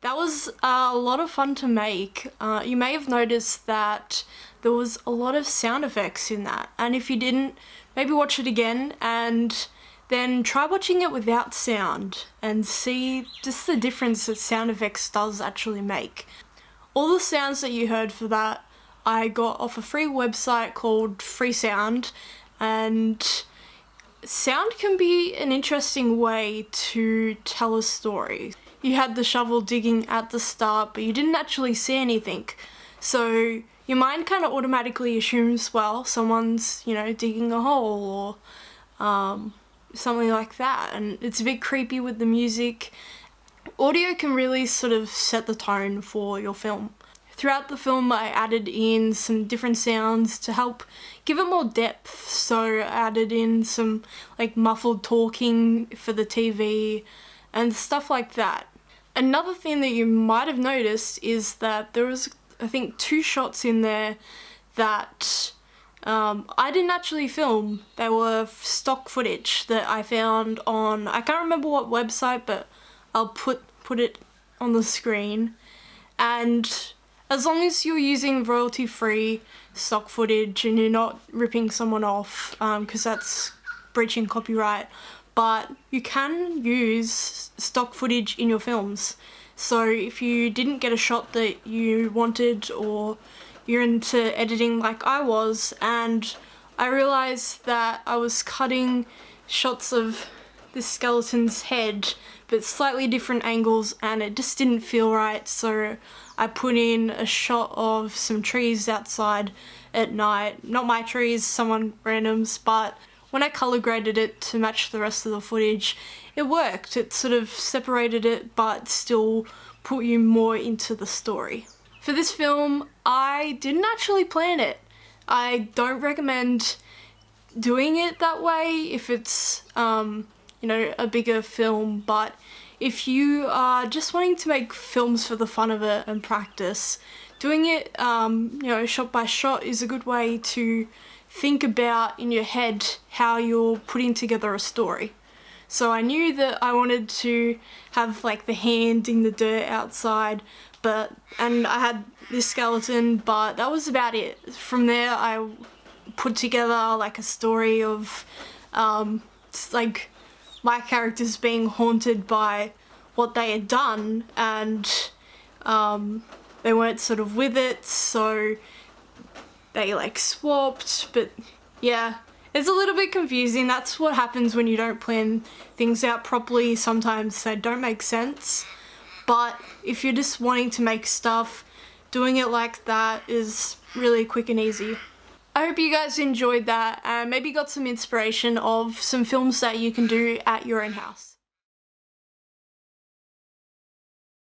That was a lot of fun to make. You may have noticed that there was a lot of sound effects in that, and if you didn't, maybe watch it again and then try watching it without sound and see just the difference that sound effects does actually make. All the sounds that you heard for that I got off a free website called Freesound, and sound can be an interesting way to tell a story. You had the shovel digging at the start, but you didn't actually see anything. So your mind kind of automatically assumes, well, someone's, digging a hole or something like that. And it's a bit creepy with the music. Audio can really sort of set the tone for your film. Throughout the film, I added in some different sounds to help give it more depth. So I added in some muffled talking for the TV and stuff like that. Another thing that you might have noticed is that there was, I think, 2 shots in there that I didn't actually film. They were stock footage that I found on, I can't remember what website, but I'll put it on the screen. And as long as you're using royalty-free stock footage and you're not ripping someone off, because that's breaching copyright, but you can use stock footage in your films. So if you didn't get a shot that you wanted, or you're into editing like I was, and I realised that I was cutting shots of this skeleton's head but slightly different angles and it just didn't feel right, so I put in a shot of some trees outside at night. Not my trees, someone random's, but when I colour graded it to match the rest of the footage, it worked. It sort of separated it but still put you more into the story. For this film, I didn't actually plan it. I don't recommend doing it that way if it's, a bigger film, but if you are just wanting to make films for the fun of it and practice, doing it, shot by shot is a good way to think about in your head how you're putting together a story. So I knew that I wanted to have the hand in the dirt outside, and I had this skeleton, but that was about it. From there I put together a story of my characters being haunted by what they had done, and they weren't sort of with it, so they swapped. But yeah, it's a little bit confusing. That's what happens when you don't plan things out properly. Sometimes they don't make sense, but if you're just wanting to make stuff, doing it like that is really quick and easy. I hope you guys enjoyed that and maybe got some inspiration of some films that you can do at your own house.